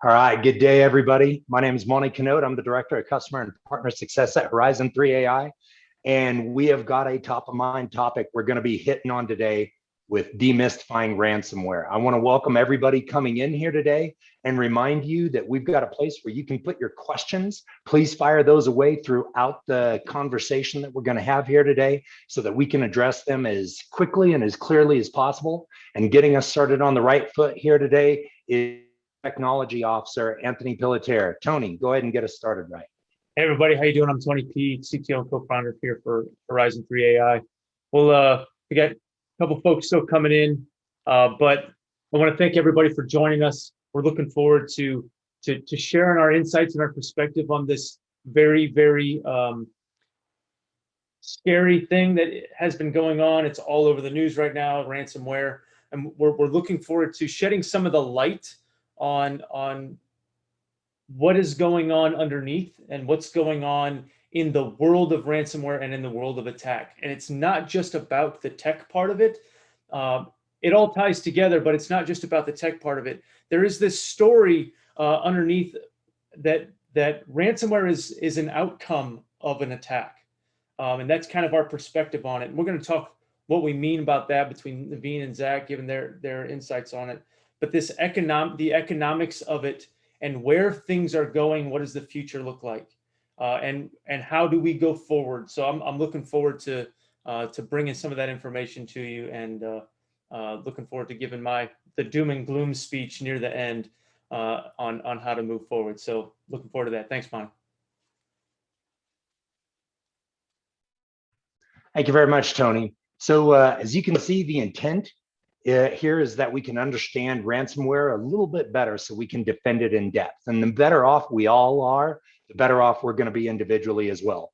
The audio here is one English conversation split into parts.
All right, good day, everybody. My name is Monty Canode. I'm the Director of Customer and Partner Success at Horizon 3 AI. And we have got a top of mind topic we're going to be hitting on today with demystifying ransomware. I want to welcome everybody coming in here today and remind you that we've got a place where you can put your questions. Please fire those away throughout the conversation that we're going to have here today so that we can address them as quickly and as clearly as possible. And getting us started on the right foot here today is Technology Officer Anthony Pelletier. Tony, go ahead and get us started right. Hey everybody, how you doing? I'm Tony P, CTO and co-founder here for Horizon 3 AI. Well, we got a couple folks still coming in, but I want to thank everybody for joining us. We're looking forward to sharing our insights and our perspective on this very, very scary thing that has been going on. It's all over the news right now, ransomware, and we're looking forward to shedding some of the light on what is going on underneath and what's going on in the world of ransomware and in the world of attack. And it's not just about the tech part of it. It all ties together, but it's not just about the tech part of it. There is this story underneath that ransomware is an outcome of an attack. And that's kind of our perspective on it. And we're going to talk what we mean about that between Naveen and Zach, given their insights on it. But the economics of it, and where things are going, what does the future look like, and how do we go forward? So I'm looking forward to bringing some of that information to you, and looking forward to giving the doom and gloom speech near the end on how to move forward. So looking forward to that. Thanks, Mon. Thank you very much, Tony. So as you can see, the intent here is that we can understand ransomware a little bit better so we can defend it in depth. And the better off we all are, the better off we're going to be individually as well.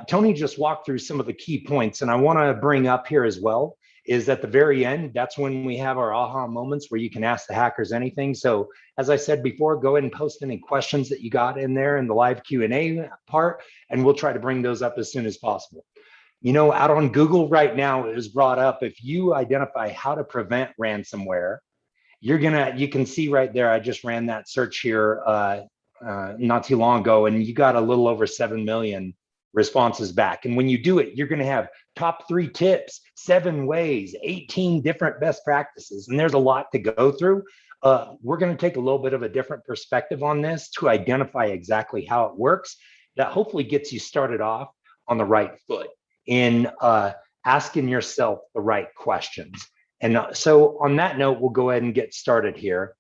Tony just walked through some of the key points, and I want to bring up here as well is at the very end, that's when we have our aha moments where you can ask the hackers anything. So as I said before, go ahead and post any questions that you got in there in the live Q&A part, and we'll try to bring those up as soon as possible. You know, out on Google right now, it was brought up, if you identify how to prevent ransomware, you can see right there, I just ran that search here not too long ago, and you got a little over 7 million responses back. And when you do it, you're gonna have top 3 tips, 7 ways, 18 different best practices, and there's a lot to go through. We're gonna take a little bit of a different perspective on this to identify exactly how it works. That hopefully gets you started off on the right foot in asking yourself the right questions. And so on that note, we'll go ahead and get started here.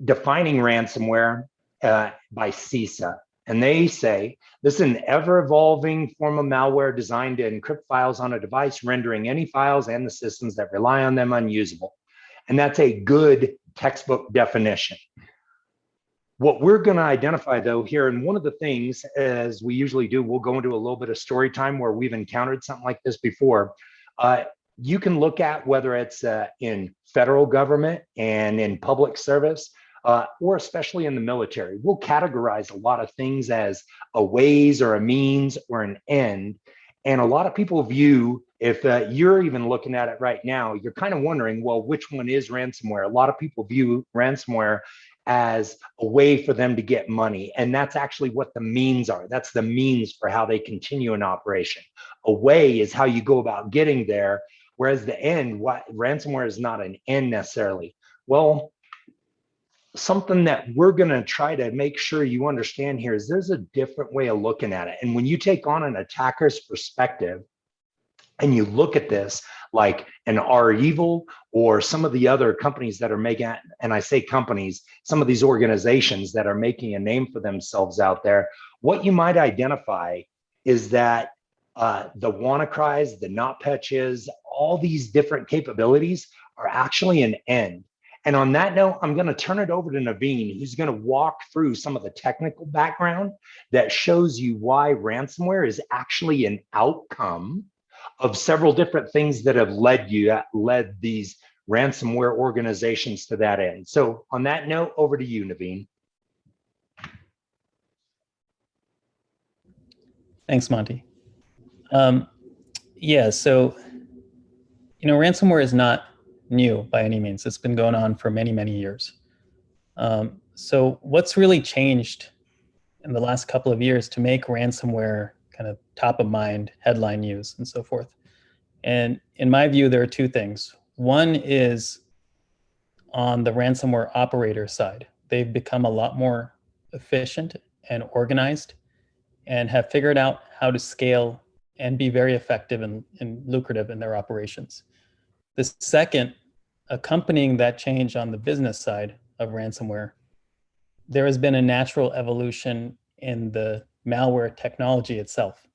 Defining ransomware by CISA. And they say, this is an ever-evolving form of malware designed to encrypt files on a device, rendering any files and the systems that rely on them unusable. And that's a good textbook definition. What we're going to identify though here, and one of the things as we usually do, we'll go into a little bit of story time where we've encountered something like this before. You can look at whether it's in federal government and in public service, or especially in the military. We'll categorize a lot of things as a ways or a means or an end. And a lot of people view, if you're even looking at it right now, you're kind of wondering, well, which one is ransomware? A lot of people view ransomware as a way for them to get money. And that's actually what the means are. That's the means for how they continue an operation. A way is how you go about getting there, whereas the end, ransomware is not an end necessarily. Well, something that we're gonna try to make sure you understand here is there's a different way of looking at it. And when you take on an attacker's perspective, and you look at this like an R-Evil or some of the other companies that are making, and I say companies, some of these organizations that are making a name for themselves out there, what you might identify is that the WannaCries, the NotPetches, all these different capabilities are actually an end. And on that note, I'm going to turn it over to Naveen, who's going to walk through some of the technical background that shows you why ransomware is actually an outcome of several different things that have led these ransomware organizations to that end. So on that note, over to you, Naveen. Thanks, Monty. Yeah, so, ransomware is not new by any means. It's been going on for many, many years. So what's really changed in the last couple of years to make ransomware kind of top of mind, headline news, and so forth? And in my view, there are two things. One is on the ransomware operator side. They've become a lot more efficient and organized and have figured out how to scale and be very effective and lucrative in their operations. The second, accompanying that change on the business side of ransomware, there has been a natural evolution in the malware technology itself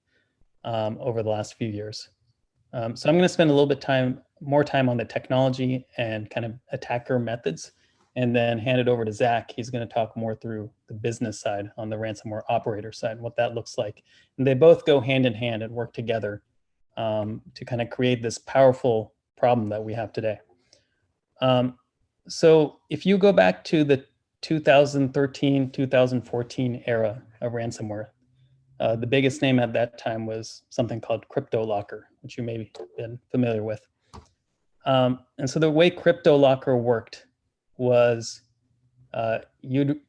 over the last few years. So I'm going to spend a little bit more time on the technology and kind of attacker methods, and then hand it over to Zach. He's going to talk more through the business side on the ransomware operator side, what that looks like. And they both go hand in hand and work together to kind of create this powerful problem that we have today. So if you go back to the 2013, 2014 era of ransomware, the biggest name at that time was something called CryptoLocker, which you may have been familiar with. And so the way CryptoLocker worked was you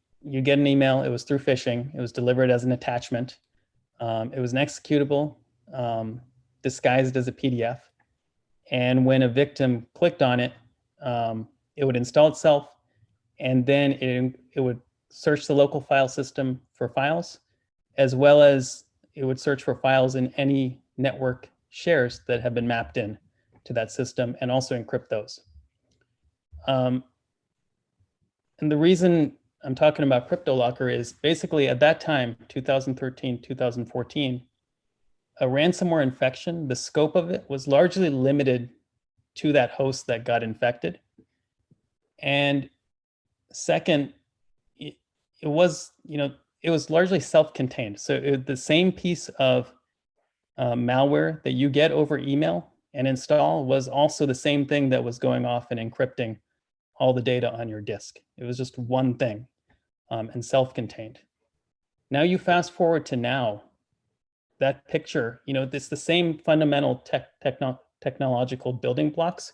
get an email. It was through phishing. It was delivered as an attachment. It was an executable disguised as a PDF. And when a victim clicked on it, it would install itself, and then it would search the local file system for files, as well as it would search for files in any network shares that have been mapped in to that system, and also encrypt those. And the reason I'm talking about CryptoLocker is basically at that time, 2013, 2014, a ransomware infection, the scope of it was largely limited to that host that got infected. And second, it was largely self-contained. So the same piece of malware that you get over email and install was also the same thing that was going off and encrypting all the data on your disk. It was just one thing and self-contained. Now you fast forward to now, that picture, it's the same fundamental technological building blocks,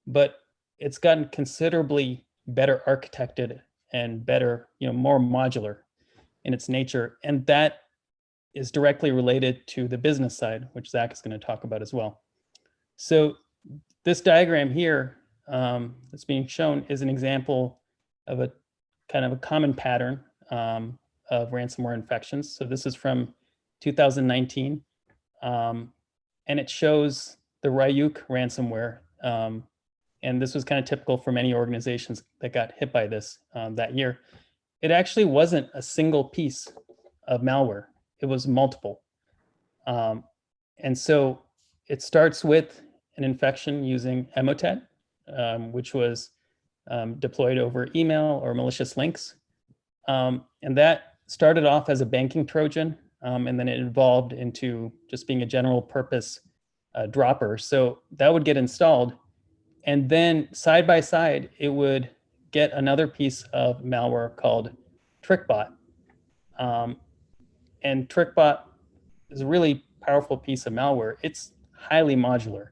but it's gotten considerably better architected and better, more modular in its nature. And that is directly related to the business side, which Zach is going to talk about as well. So this diagram here that's being shown is an example of a kind of a common pattern of ransomware infections. So this is from 2019, and it shows the Ryuk ransomware. And this was kind of typical for many organizations that got hit by this that year. It actually wasn't a single piece of malware. It was multiple. And so it starts with an infection using Emotet, which was deployed over email or malicious links. And that started off as a banking Trojan, and then it evolved into just being a general purpose dropper. So that would get installed. And then side by side, it would get another piece of malware called TrickBot. And TrickBot is a really powerful piece of malware. It's highly modular.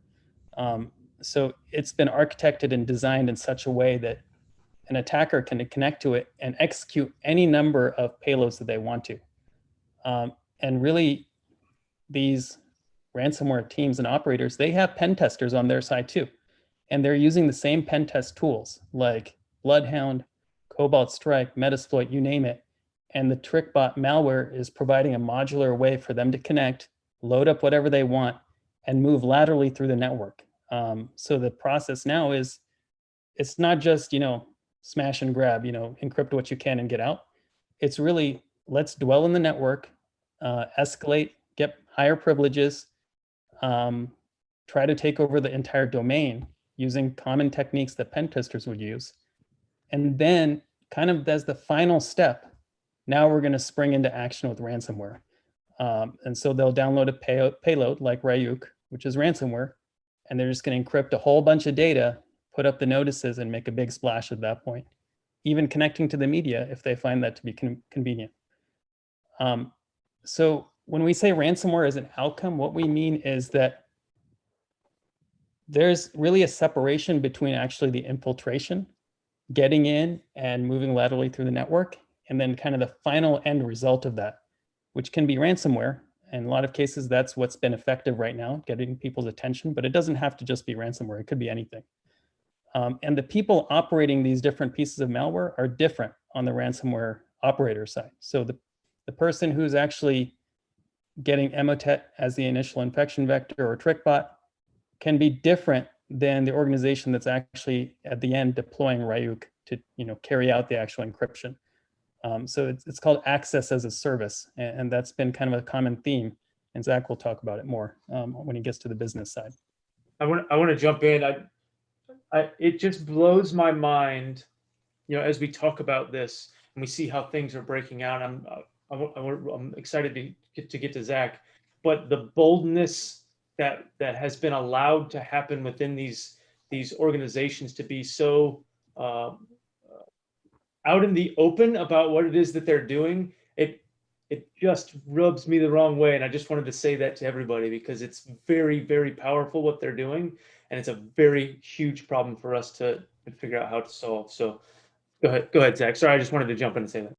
So it's been architected and designed in such a way that an attacker can connect to it and execute any number of payloads that they want to. And really, these ransomware teams and operators, they have pen testers on their side too. And they're using the same pen test tools like Bloodhound, Cobalt Strike, Metasploit, you name it. And the TrickBot malware is providing a modular way for them to connect, load up whatever they want, and move laterally through the network. So the process now is, it's not just, smash and grab, encrypt what you can and get out. It's really, let's dwell in the network, escalate, get higher privileges, try to take over the entire domain using common techniques that pen testers would use. And then kind of as the final step, now we're going to spring into action with ransomware. And so they'll download a payload like Ryuk, which is ransomware, and they're just going to encrypt a whole bunch of data, put up the notices, and make a big splash at that point, even connecting to the media if they find that to be convenient. So when we say ransomware is an outcome, what we mean is that there's really a separation between actually the infiltration getting in and moving laterally through the network, and then kind of the final end result of that, which can be ransomware. In a lot of cases, that's what's been effective right now, getting people's attention, but it doesn't have to just be ransomware. It could be anything. And the people operating these different pieces of malware are different on the ransomware operator side. So the person who's actually getting Emotet as the initial infection vector or TrickBot can be different than the organization that's actually at the end deploying Ryuk to carry out the actual encryption. So it's called access as a service, and that's been kind of a common theme. And Zach will talk about it more when he gets to the business side. I want to jump in. It just blows my mind, as we talk about this and we see how things are breaking out. I'm excited to get to Zach, but the boldness that has been allowed to happen within these organizations to be so out in the open about what it is that they're doing, it just rubs me the wrong way. And I just wanted to say that to everybody, because it's very, very powerful what they're doing. And it's a very huge problem for us to figure out how to solve. So go ahead, Zach. Sorry, I just wanted to jump in and say that.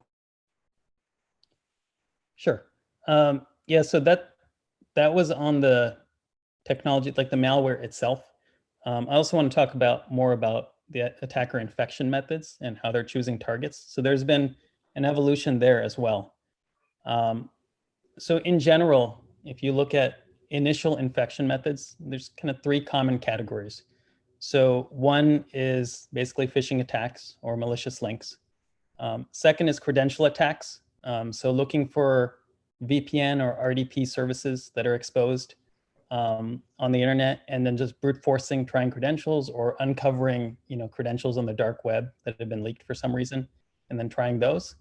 Sure. Yeah, so that was on the technology, like the malware itself. I also want to talk more about the attacker infection methods and how they're choosing targets. So there's been an evolution there as well. So in general, if you look at initial infection methods, there's kind of three common categories. So one is basically phishing attacks or malicious links. Second is credential attacks. So looking for VPN or RDP services that are exposed on the internet, and then just brute forcing, trying credentials or uncovering, credentials on the dark web that have been leaked for some reason, and then trying those.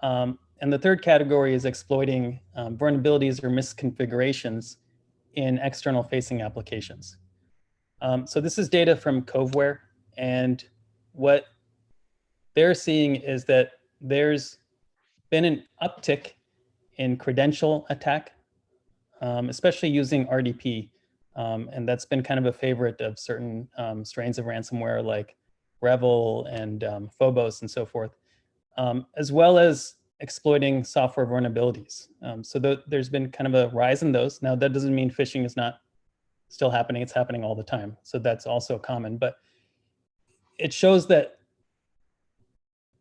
And the third category is exploiting vulnerabilities or misconfigurations in external facing applications. So this is data from Coveware, and what they're seeing is that there's been an uptick in credential attack, especially using RDP. And that's been kind of a favorite of certain strains of ransomware like Revel and Phobos and so forth, as well as exploiting software vulnerabilities. So there's been kind of a rise in those. Now, that doesn't mean phishing is not still happening. It's happening all the time. So that's also common. But it shows that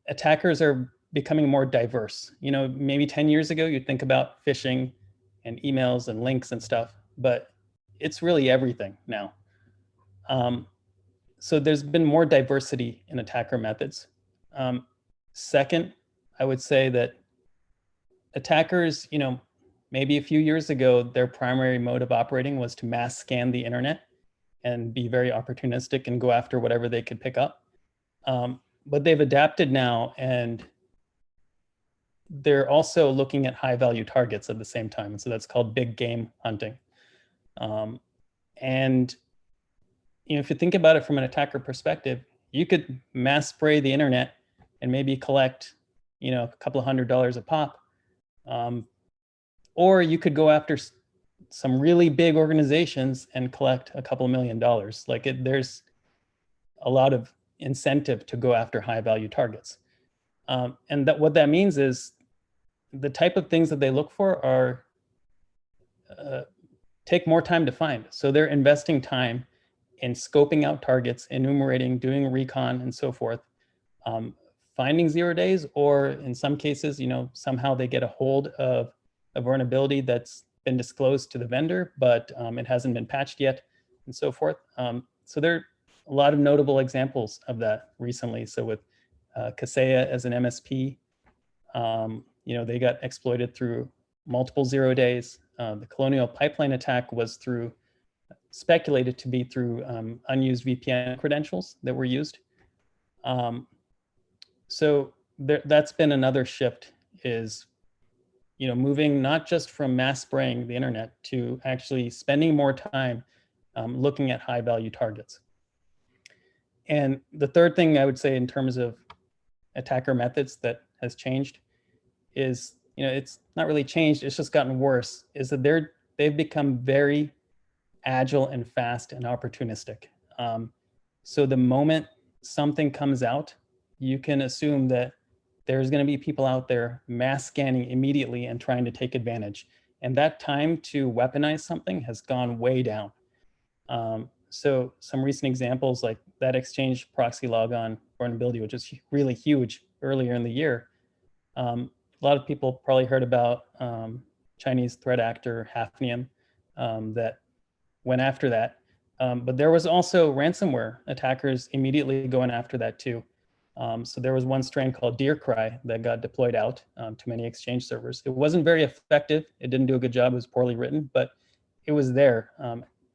attackers are becoming more diverse. Maybe 10 years ago, you'd think about phishing and emails and links and stuff, but it's really everything now. So there's been more diversity in attacker methods. Second, I would say that attackers, maybe a few years ago, their primary mode of operating was to mass scan the internet and be very opportunistic and go after whatever they could pick up. But they've adapted now, and they're also looking at high value targets at the same time. And so that's called big game hunting. And if you think about it from an attacker perspective, you could mass spray the internet and maybe collect, a couple of $100 a pop. Or you could go after some really big organizations and collect a couple $1 million. There's a lot of incentive to go after high value targets. And what that means is the type of things that they look for are take more time to find. So they're investing time in scoping out targets, enumerating, doing recon, and so forth, finding 0 days, or in some cases, somehow they get a hold of a vulnerability that's been disclosed to the vendor, but it hasn't been patched yet, and so forth. So there are a lot of notable examples of that recently. So with Kaseya as an MSP, they got exploited through multiple 0 days. The Colonial Pipeline attack was speculated to be through unused VPN credentials that were used. So that's been another shift, is moving not just from mass spraying the internet to actually spending more time looking at high value targets. And the third thing I would say in terms of attacker methods that has changed is, it's not really changed, it's just gotten worse, is that they've become very agile and fast and opportunistic. So the moment something comes out you can assume that there's going to be people out there mass scanning immediately and trying to take advantage. And that time to weaponize something has gone way down. So some recent examples like that Exchange proxy logon vulnerability, which is really huge earlier in the year. A lot of people probably heard about Chinese threat actor Hafnium that went after that. But there was also ransomware attackers immediately going after that too. So there was one strain called Deercry that got deployed out to many Exchange servers. It wasn't very effective. It didn't do a good job. It was poorly written, but it was there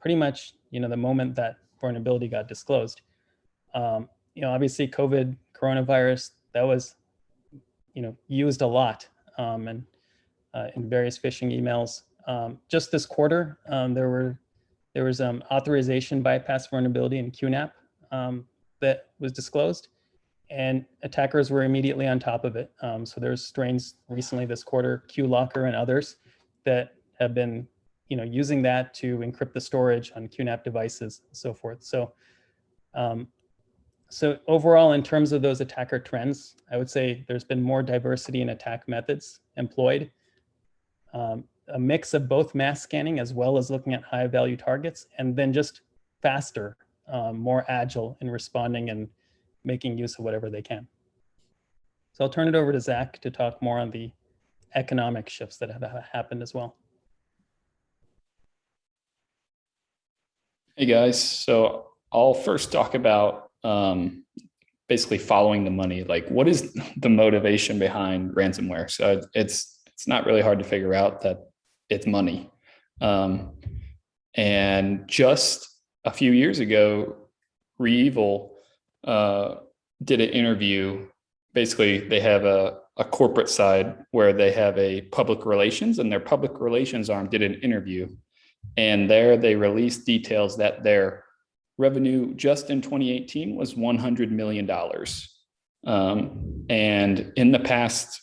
pretty much, the moment that vulnerability got disclosed. Obviously COVID, coronavirus, that was, used a lot and in various phishing emails. Just this quarter, there was authorization bypass vulnerability in QNAP that was disclosed, and attackers were immediately on top of it. So there's strains recently this quarter, QLocker and others, that have been, using that to encrypt the storage on QNAP devices and so forth. So, so overall, in terms of those attacker trends, I would say there's been more diversity in attack methods employed. A mix of both mass scanning as well as looking at high value targets, and then just faster, more agile in responding and making use of whatever they can. So I'll turn it over to Zach to talk more on the economic shifts that have happened as well. Hey guys, so I'll first talk about basically following the money. Like, what is the motivation behind ransomware? So it's not really hard to figure out that it's money. And just a few years ago, ReEvil did an interview. Basically, they have a corporate side where they have a public relations, and their public relations arm did an interview. And there they released details that their revenue just in 2018 was $100 million. And in the past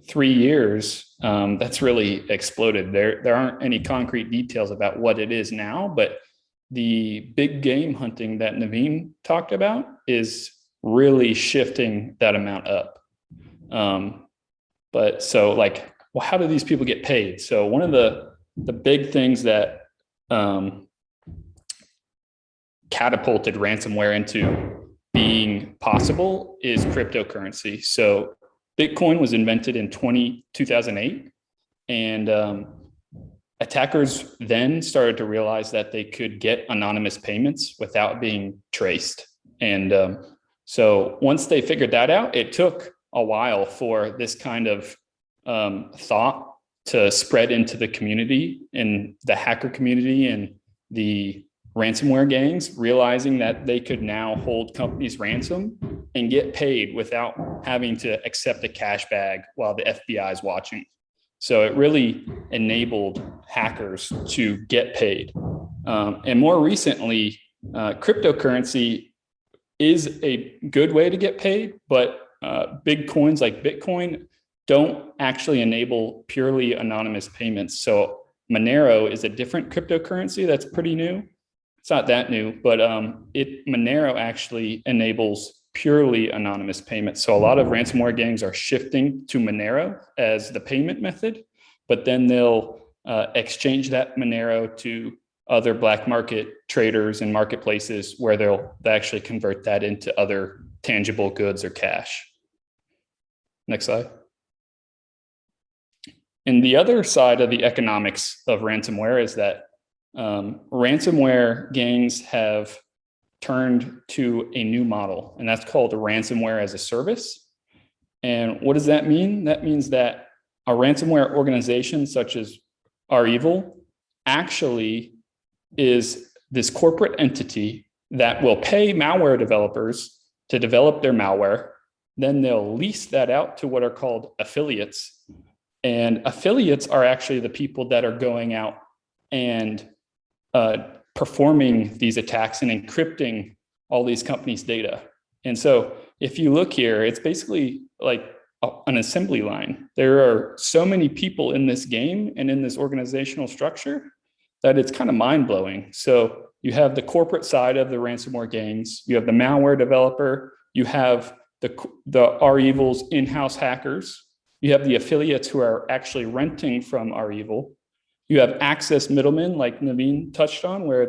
3 years, that's really exploded. There aren't any concrete details about what it is now, but the big game hunting that Naveen talked about is really shifting that amount up. But so like, well, how do these people get paid? So one of the big things that catapulted ransomware into being possible is cryptocurrency. So Bitcoin was invented in 2008, and attackers then started to realize that they could get anonymous payments without being traced. And so once they figured that out, it took a while for this kind of thought to spread into the community, and the hacker community and the ransomware gangs, realizing that they could now hold companies ransom and get paid without having to accept a cash bag while the FBI is watching. So it really enabled hackers to get paid. And more recently, cryptocurrency is a good way to get paid, but big coins like Bitcoin don't actually enable purely anonymous payments. So Monero is a different cryptocurrency that's pretty new. It's not that new, but Monero actually enables purely anonymous payments. So a lot of ransomware gangs are shifting to Monero as the payment method, but then they'll exchange that Monero to other black market traders and marketplaces where they'll actually convert that into other tangible goods or cash. Next slide. And the other side of the economics of ransomware is that ransomware gangs have turned to a new model, and that's called ransomware as a service. And what does that mean? That means that a ransomware organization such as ReEvil actually is this corporate entity that will pay malware developers to develop their malware. Then they'll lease that out to what are called affiliates. And affiliates are actually the people that are going out and performing these attacks and encrypting all these companies' data. And so if you look here, it's basically like an assembly line. There are so many people in this game and in this organizational structure that it's kind of mind-blowing. So you have the corporate side of the ransomware gangs, you have the malware developer, you have the REvils in-house hackers. You have the affiliates who are actually renting from REvil. You have access middlemen, like Naveen touched on, where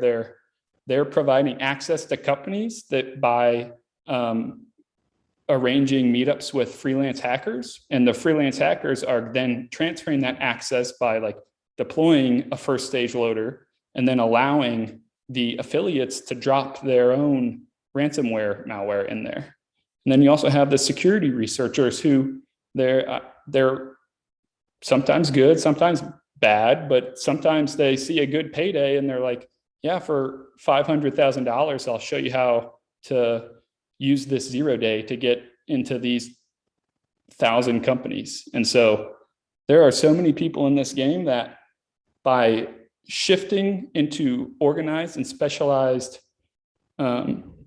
they're providing access to companies that by arranging meetups with freelance hackers, and the freelance hackers are then transferring that access by like deploying a first stage loader and then allowing the affiliates to drop their own ransomware malware in there. And then you also have the security researchers who they're sometimes good, sometimes bad, but sometimes they see a good payday and they're like, yeah, for $500,000, I'll show you how to use this 0-day to get into these 1,000 companies. And so there are so many people in this game that by shifting into organized and specialized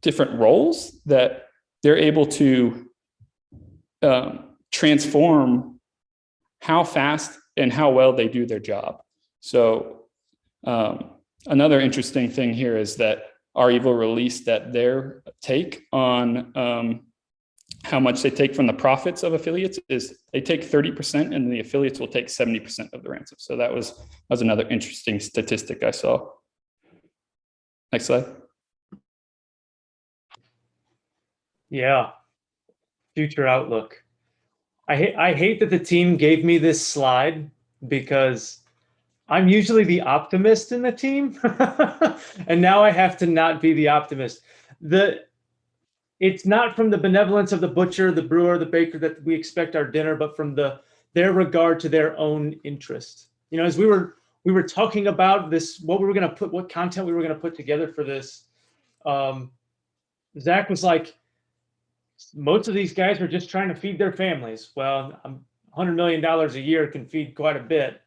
different roles, that they're able to transform how fast and how well they do their job. So another interesting thing here is that REvil released that their take on how much they take from the profits of affiliates is they take 30% and the affiliates will take 70% of the ransom. So that was another interesting statistic I saw. Next slide. Yeah, future outlook. I hate that the team gave me this slide because I'm usually the optimist in the team. And now I have to not be the optimist. It's not from the benevolence of the butcher, the brewer, the baker that we expect our dinner, but from their regard to their own interest. You know, as we were talking about this, what content we were going to put together for this, Zach was like, most of these guys are just trying to feed their families. Well, $100 million a year can feed quite a bit.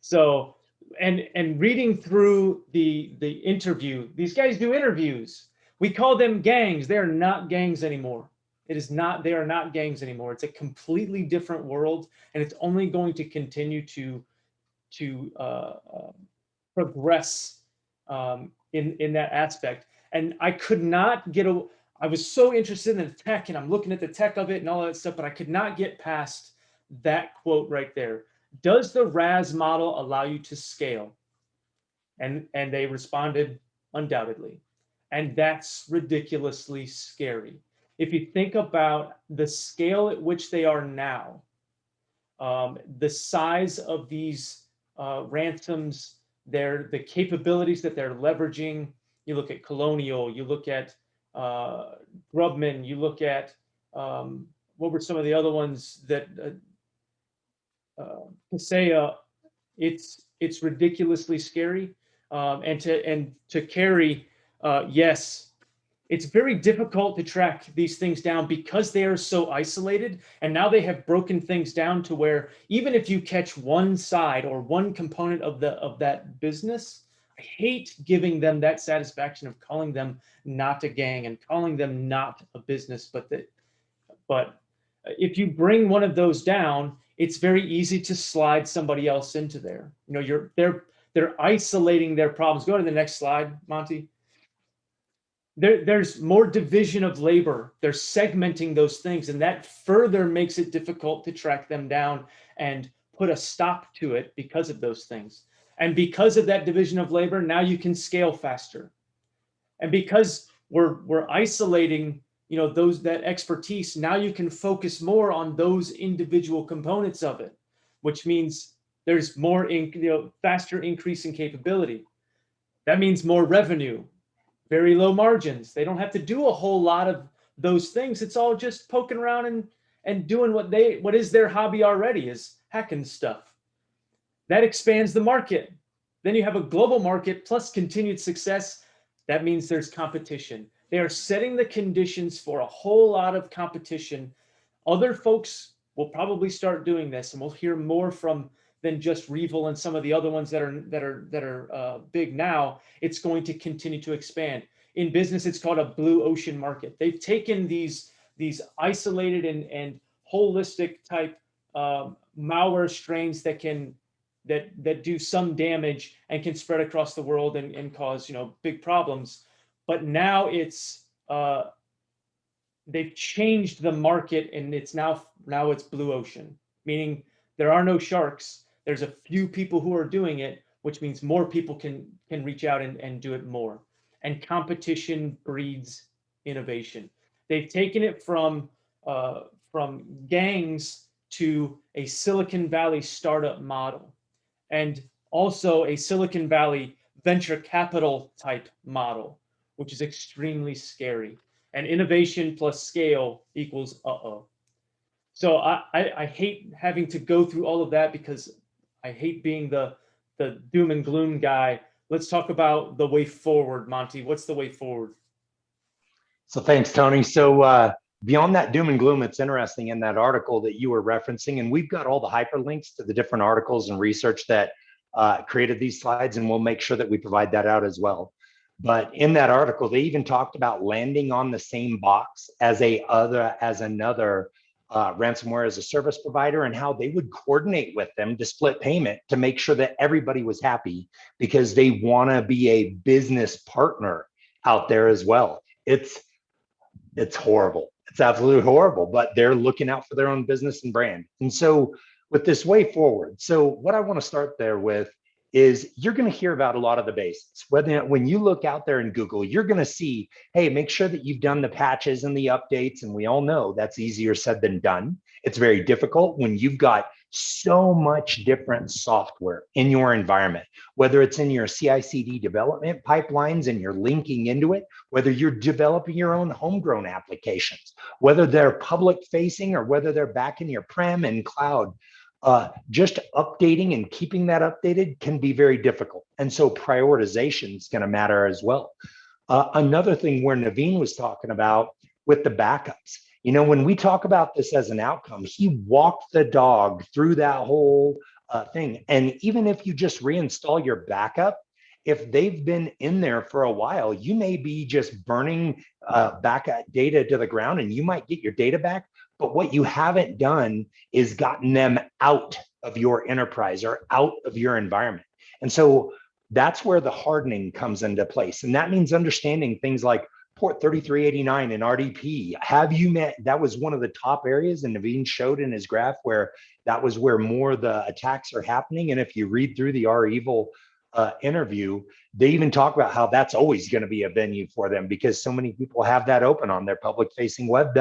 So, and reading through the interview, these guys do interviews. We call them gangs. They are not gangs anymore. They are not gangs anymore. It's a completely different world, and it's only going to continue to progress in that aspect. And I could not I was so interested in the tech, and I'm looking at the tech of it and all that stuff, but I could not get past that quote right there. Does the RAS model allow you to scale? And they responded, undoubtedly. And that's ridiculously scary. If you think about the scale at which they are now, the size of these ransoms, the capabilities that they're leveraging, you look at Colonial, you look at Grubman, you look at what were some of the other ones that Kaseya, it's ridiculously scary. And to carry, yes, it's very difficult to track these things down because they are so isolated. And now they have broken things down to where even if you catch one side or one component of that business, I hate giving them that satisfaction of calling them not a gang and calling them not a business, but if you bring one of those down, it's very easy to slide somebody else into there. You know, they're isolating their problems. Go to the next slide, Monty. There's more division of labor. They're segmenting those things, and that further makes it difficult to track them down and put a stop to it because of those things. And because of that division of labor, now you can scale faster. And because we're isolating, you know, that expertise, now you can focus more on those individual components of it, which means there's more faster increase in capability. That means more revenue, very low margins. They don't have to do a whole lot of those things. It's all just poking around and doing what is their hobby already, is hacking stuff. That expands the market. Then you have a global market plus continued success. That means there's competition. They are setting the conditions for a whole lot of competition. Other folks will probably start doing this, and we'll hear more than just REvil and some of the other ones that are big now. It's going to continue to expand. In business, it's called a blue ocean market. They've taken these isolated and holistic type malware strains that do some damage and can spread across the world and cause, you know, big problems. But now they've changed the market, and it's now it's blue ocean, meaning there are no sharks. There's a few people who are doing it, which means more people can reach out and do it more. And competition breeds innovation. They've taken it from gangs to a Silicon Valley startup model, and also a Silicon Valley venture capital type model, which is extremely scary. And innovation plus scale equals uh-oh. So I hate having to go through all of that, because I hate being the doom and gloom guy. Let's talk about the way forward, Monty. What's the way forward? So thanks, Tony. So beyond that doom and gloom, it's interesting in that article that you were referencing, and we've got all the hyperlinks to the different articles and research that created these slides, and we'll make sure that we provide that out as well. But in that article, they even talked about landing on the same box as another ransomware as a service provider, and how they would coordinate with them to split payment to make sure that everybody was happy, because they want to be a business partner out there as well. It's horrible. It's absolutely horrible, but they're looking out for their own business and brand. And so with this way forward, so what I want to start there with is, you're going to hear about a lot of the basics. When you look out there in Google, you're going to see, hey, make sure that you've done the patches and the updates. And we all know that's easier said than done. It's very difficult when you've got so much different software in your environment, whether it's in your CI/CD development pipelines and you're linking into it, whether you're developing your own homegrown applications, whether they're public facing or whether they're back in your prem and cloud. Just updating and keeping that updated can be very difficult. And so prioritization is going to matter as well. Another thing where Naveen was talking about with the backups, when we talk about this as an outcome, he walked the dog through that whole thing. And even if you just reinstall your backup, if they've been in there for a while, you may be just burning backup data to the ground, and you might get your data back. But what you haven't done is gotten them out of your enterprise or out of your environment. And so that's where the hardening comes into place. And that means understanding things like port 3389 and RDP. That was one of the top areas, and Naveen showed in his graph where that was where more of the attacks are happening. And if you read through the REvil interview, they even talk about how that's always going to be a venue for them, because so many people have that open on their public facing web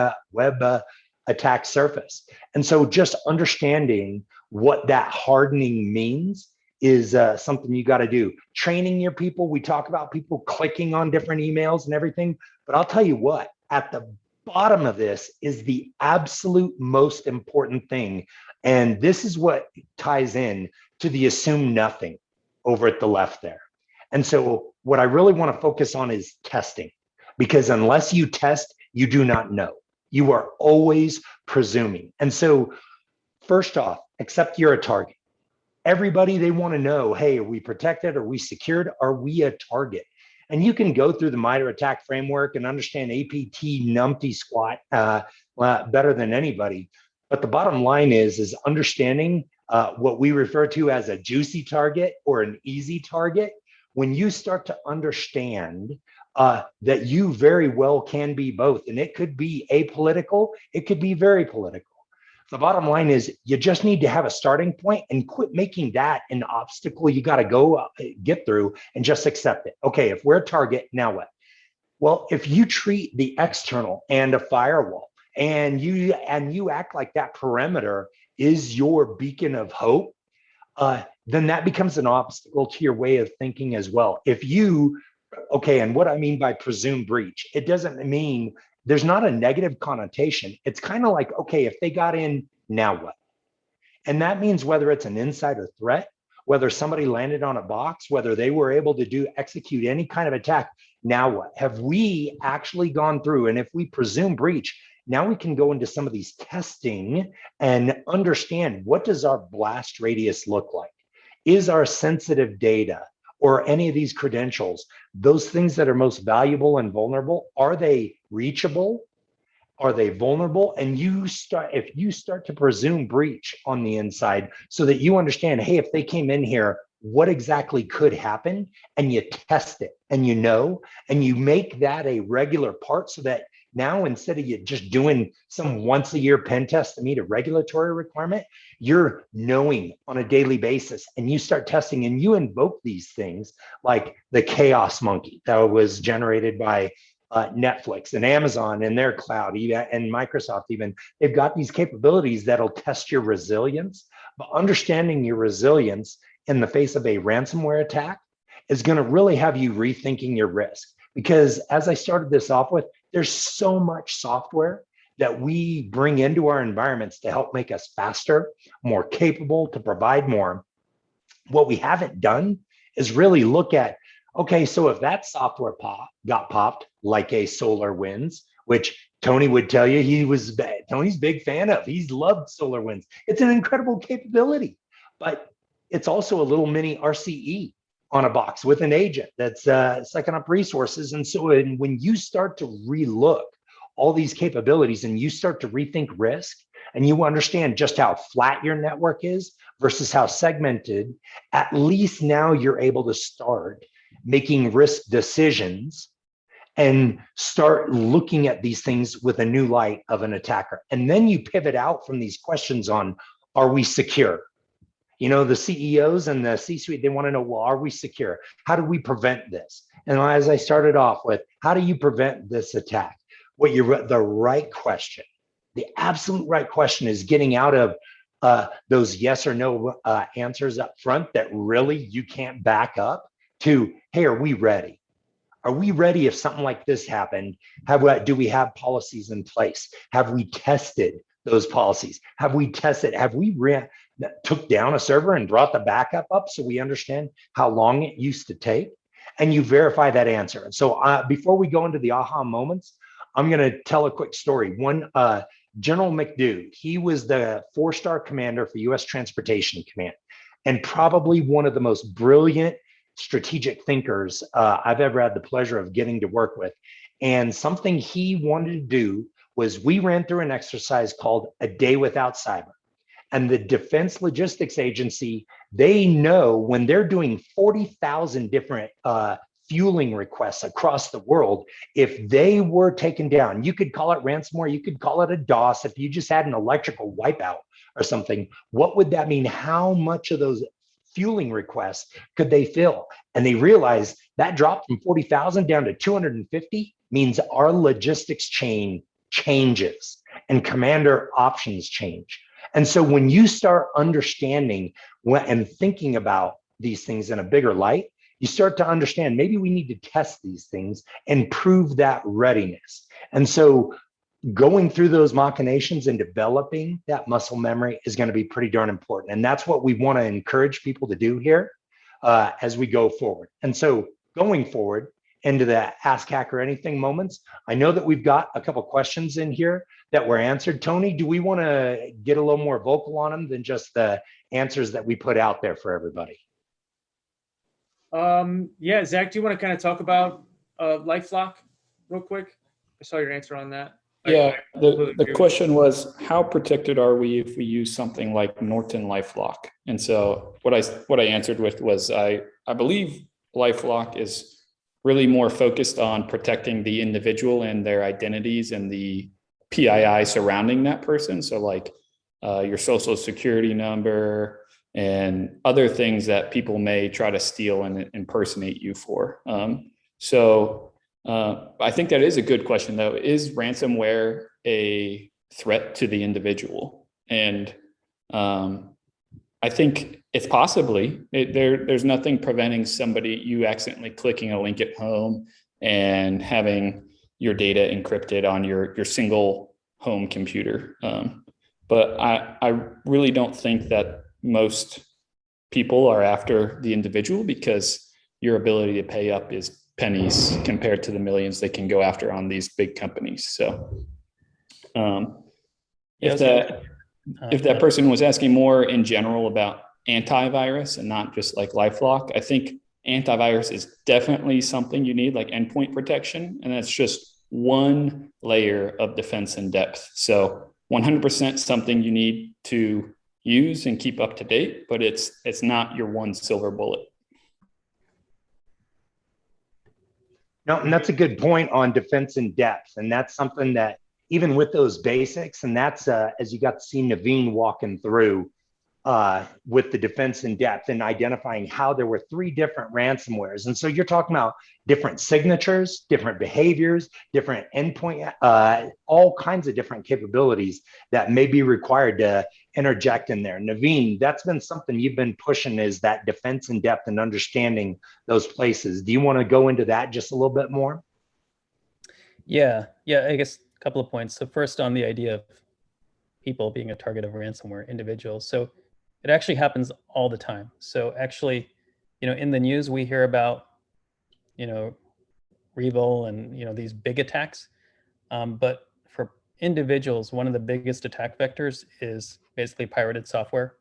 attack surface. And so just understanding what that hardening means is something you got to do. Training your people. We talk about people clicking on different emails and everything, but I'll tell you what, at the bottom of this is the absolute most important thing. And this is what ties in to the assume nothing over at the left there. And so what I really want to focus on is testing, because unless you test, you do not know. You are always presuming. And so first off, accept you're a target. Everybody, they want to know, hey, are we protected? Are we secured? Are we a target? And you can go through the MITRE ATT&CK framework and understand APT numpty squat better than anybody. But the bottom line is understanding what we refer to as a juicy target or an easy target. When you start to understand that you very well can be both, and it could be apolitical, it could be very political. The bottom line is you just need to have a starting point and quit making that an obstacle you got to go get through, and just accept it. Okay, if we're a target, now what? Well, if you treat the external and a firewall and you act like that perimeter is your beacon of hope, then that becomes an obstacle to your way of thinking as well. Okay, and what I mean by presumed breach, it doesn't mean, there's not a negative connotation. It's kind of like, okay, if they got in, now what? And that means whether it's an insider threat, whether somebody landed on a box, whether they were able to execute any kind of attack, now what? Have we actually gone through? And if we presume breach, now we can go into some of these testing and understand, what does our blast radius look like? Is our sensitive data or any of these credentials, those things that are most valuable and vulnerable, are they reachable? Are they vulnerable? And if you start to presume breach on the inside, so that you understand, hey, if they came in here, what exactly could happen? And you test it, and and you make that a regular part, so that Now, instead of you just doing some once a year pen test to meet a regulatory requirement, you're knowing on a daily basis, and you start testing and you invoke these things like the chaos monkey that was generated by Netflix and Amazon and their cloud, and Microsoft even. They've got these capabilities that'll test your resilience, but understanding your resilience in the face of a ransomware attack is going to really have you rethinking your risk. Because as I started this off with, there's so much software that we bring into our environments to help make us faster, more capable, to provide more. What we haven't done is really look at, okay, so if that software got popped, like a SolarWinds, which Tony would tell you Tony's big fan of. He's loved SolarWinds. It's an incredible capability, but it's also a little mini RCE on a box with an agent that's sucking up resources. And so when you start to relook all these capabilities and you start to rethink risk, and you understand just how flat your network is versus how segmented, at least now you're able to start making risk decisions and start looking at these things with a new light of an attacker. And then you pivot out from these questions on, are we secure? You know, the CEOs and the C-suite, they want to know, well, are we secure? How do we prevent this? And as I started off with, how do you prevent this attack? The right question, the absolute right question is getting out of those yes or no answers up front that really you can't back up to, hey, are we ready? Are we ready if something like this happened? Do we have policies in place? Have we tested those policies? Have we took down a server and brought the backup up so we understand how long it used to take? And you verify that answer. And so before we go into the aha moments, I'm going to tell a quick story. General McDood, he was the 4-star commander for U.S. Transportation Command, and probably one of the most brilliant strategic thinkers I've ever had the pleasure of getting to work with. And something he wanted to do was, we ran through an exercise called A Day Without Cyber. And the Defense Logistics Agency, they know when they're doing 40,000 different fueling requests across the world, if they were taken down, you could call it ransomware, you could call it a DOS, if you just had an electrical wipeout or something, what would that mean? How much of those fueling requests could they fill? And they realized that dropped from 40,000 down to 250 means our logistics chain changes and commander options change. And so when you start understanding and thinking about these things in a bigger light, you start to understand maybe we need to test these things and prove that readiness. And so going through those machinations and developing that muscle memory is going to be pretty darn important. And that's what we want to encourage people to do here as we go forward. And so going forward into the Ask Hacker Anything moments, I know that we've got a couple questions in here that were answered. Tony, do we want to get a little more vocal on them than just the answers that we put out there for everybody? Yeah, Zach, do you want to kind of talk about LifeLock real quick? I saw your answer on that. Yeah, the question was, how protected are we if we use something like Norton LifeLock? And so what I answered with was, I believe LifeLock is really more focused on protecting the individual and their identities and the PII surrounding that person. So like your social security number and other things that people may try to steal and impersonate you for. I think that is a good question, though. Is ransomware a threat to the individual? And I think it's possibly. There's nothing preventing you accidentally clicking a link at home and having your data encrypted on your single home computer. But I really don't think that most people are after the individual, because your ability to pay up is pennies compared to the millions they can go after on these big companies. So if that person was asking more in general about antivirus and not just like LifeLock, I think antivirus is definitely something you need, like endpoint protection. And that's just one layer of defense in depth. So 100% something you need to use and keep up to date, but it's not your one silver bullet. No, and that's a good point on defense in depth. And that's something that even with those basics, and that's as you got to see Naveen walking through with the defense in depth and identifying how there were 3 different ransomwares. And so you're talking about different signatures, different behaviors, different endpoint, all kinds of different capabilities that may be required to interject in there. Naveen, that's been something you've been pushing, is that defense in depth and understanding those places. Do you want to go into that just a little bit more? Yeah, I guess a couple of points. So first, on the idea of people being a target of ransomware, individuals. So it actually happens all the time. So actually, in the news, we hear about, Revil and, these big attacks. But for individuals, one of the biggest attack vectors is basically pirated software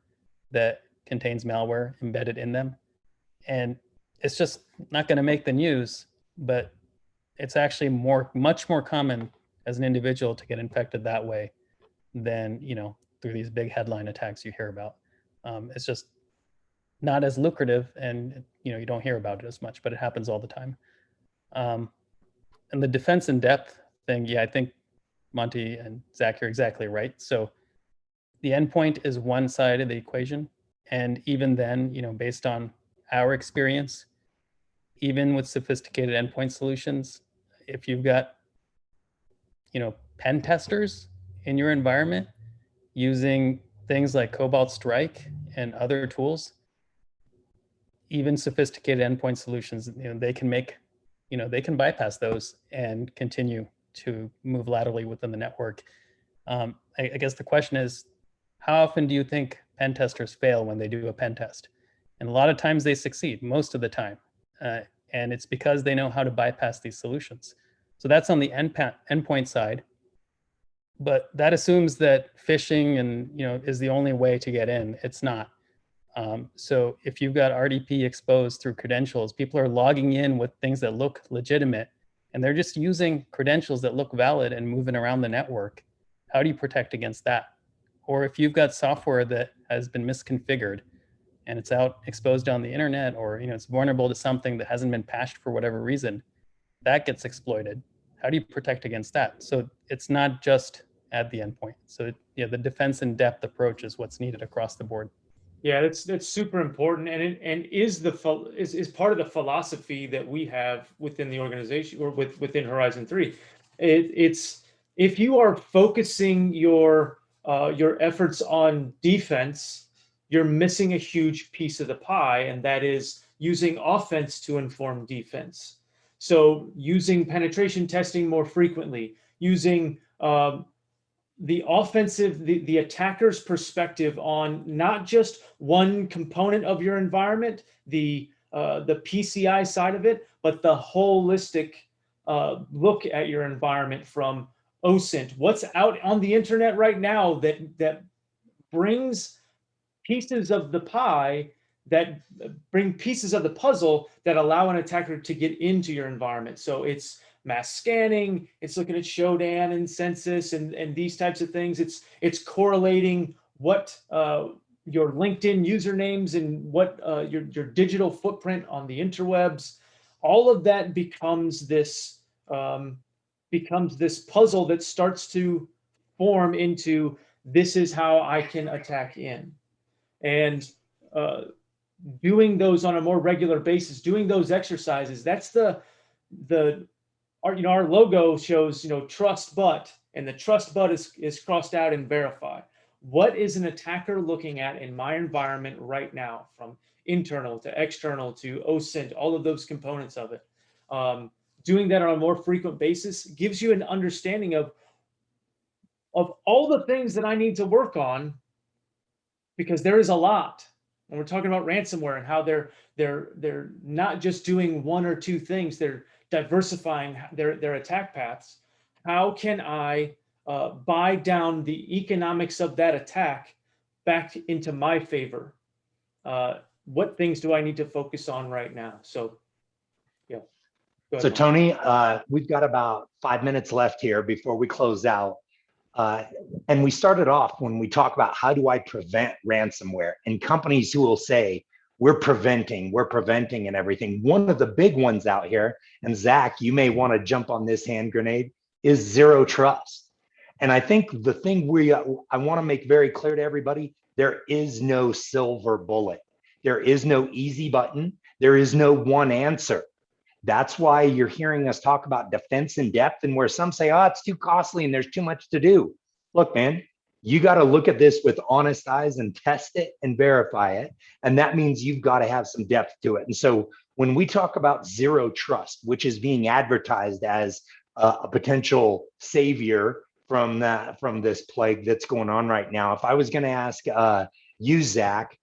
that contains malware embedded in them. And it's just not going to make the news, but it's actually much more common as an individual to get infected that way than, through these big headline attacks you hear about. It's just not as lucrative, and you don't hear about it as much, but it happens all the time. And the defense in depth thing, yeah, I think Monty and Zach are exactly right. So the endpoint is one side of the equation, and even then, based on our experience, even with sophisticated endpoint solutions, if you've got pen testers in your environment using things like Cobalt Strike and other tools, even sophisticated endpoint solutions, they can they can bypass those and continue to move laterally within the network. I guess the question is, how often do you think pen testers fail when they do a pen test? And a lot of times they succeed, most of the time. And it's because they know how to bypass these solutions. So that's on the endpoint side. But that assumes that phishing and is the only way to get in. It's not. So if you've got RDP exposed through credentials, people are logging in with things that look legitimate, and they're just using credentials that look valid and moving around the network. How do you protect against that? Or if you've got software that has been misconfigured and it's out exposed on the internet, or it's vulnerable to something that hasn't been patched for whatever reason, that gets exploited. How do you protect against that? So it's not just at the endpoint. So the defense in depth approach is what's needed across the board. Yeah, that's super important, and is part of the philosophy that we have within the organization, or within Horizon 3. It's if you are focusing your efforts on defense, you're missing a huge piece of the pie, and that is using offense to inform defense. So using penetration testing more frequently, using the offensive, the attacker's perspective on not just one component of your environment, the PCI side of it, but the holistic look at your environment from OSINT. What's out on the internet right now that brings pieces of the pie, that bring pieces of the puzzle that allow an attacker to get into your environment. So it's mass scanning, it's looking at Shodan and census and these types of things. It's correlating what your LinkedIn usernames and what your digital footprint on the interwebs. All of that becomes this puzzle that starts to form into, this is how I can attack in. And doing those on a more regular basis, doing those exercises, that's our logo shows, trust but, and the trust but is crossed out in verify. What is an attacker looking at in my environment right now, from internal to external to OSINT, all of those components of it? Doing that on a more frequent basis gives you an understanding of all the things that I need to work on, because there is a lot. When we're talking about ransomware and how they're not just doing one or two things, they're diversifying their attack paths. How can I buy down the economics of that attack back into my favor? What things do I need to focus on right now? So, yeah. So Tony, we've got about 5 minutes left here before we close out. And we started off when we talk about how do I prevent ransomware, and companies who will say, we're preventing and everything. One of the big ones out here, and Zach, you may want to jump on this hand grenade, is zero trust. And I think the thing I want to make very clear to everybody, there is no silver bullet. There is no easy button. There is no one answer. That's why you're hearing us talk about defense in depth, and where some say, oh, it's too costly and there's too much to do. Look, man, you got to look at this with honest eyes and test it and verify it. And that means you've got to have some depth to it. And so when we talk about zero trust, which is being advertised as a potential savior from this plague that's going on right now, if I was going to ask you, Zach,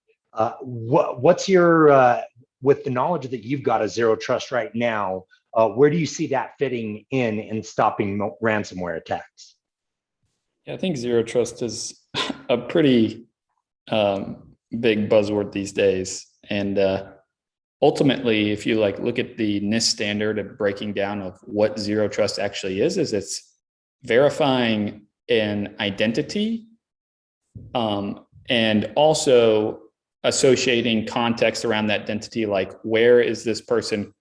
what's your with the knowledge that you've got a zero trust right now, where do you see that fitting in stopping ransomware attacks? Yeah, I think zero trust is a pretty big buzzword these days. And ultimately, if you look at the NIST standard of breaking down of what zero trust actually is it's verifying an identity and also associating context around that identity, like where is this person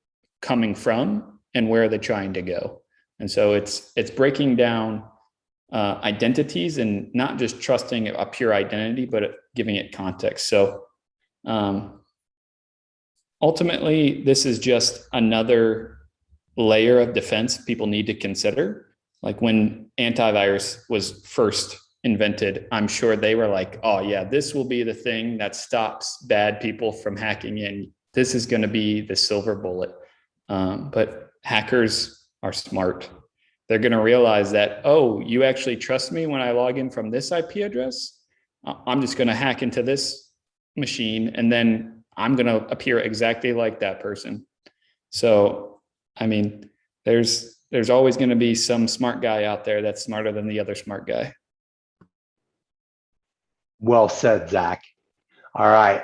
coming from and where are they trying to go? And so it's breaking down identities and not just trusting a pure identity, but giving it context. So ultimately, this is just another layer of defense people need to consider. Like when antivirus was first invented, I'm sure they were like, oh yeah, this will be the thing that stops bad people from hacking in. This is going to be the silver bullet. But hackers are smart. They're going to realize that, oh, you actually trust me when I log in from this IP address? I'm just going to hack into this machine and then I'm going to appear exactly like that person. So, I mean, there's always going to be some smart guy out there that's smarter than the other smart guy. Well said, Zach. All right.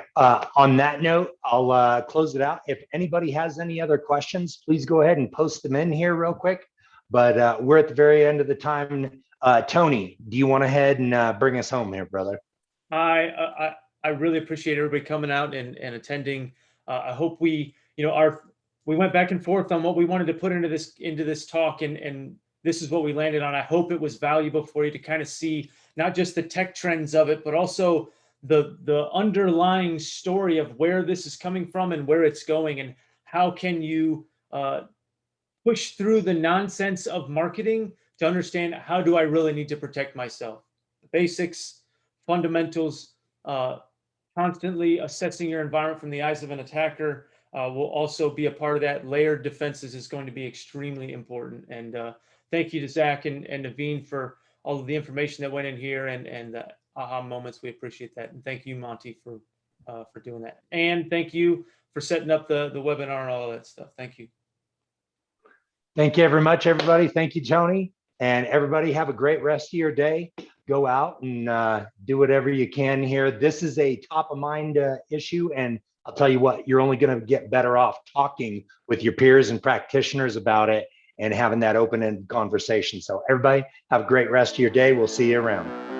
On that note, I'll close it out. If anybody has any other questions, please go ahead and post them in here real quick. But we're at the very end of the time. Tony, do you want to head and bring us home here, brother? I really appreciate everybody coming out and attending. I hope we went back and forth on what we wanted to put into this talk, and this is what we landed on. I hope it was valuable for you to kind of see not just the tech trends of it, but also the underlying story of where this is coming from and where it's going, and how can you push through the nonsense of marketing to understand how do I really need to protect myself. The basics, fundamentals, constantly assessing your environment from the eyes of an attacker will also be a part of that. Layered defenses is going to be extremely important. And thank you to Zach and Naveen for all of the information that went in here and the aha moments. We appreciate that. And thank you, Monty, for doing that. And thank you for setting up the webinar and all that stuff. Thank you. Thank you very much, everybody. Thank you, Tony. And everybody have a great rest of your day. Go out and do whatever you can here. This is a top of mind issue. And I'll tell you what, you're only going to get better off talking with your peers and practitioners about it and having that open-ended conversation. So everybody have a great rest of your day. We'll see you around.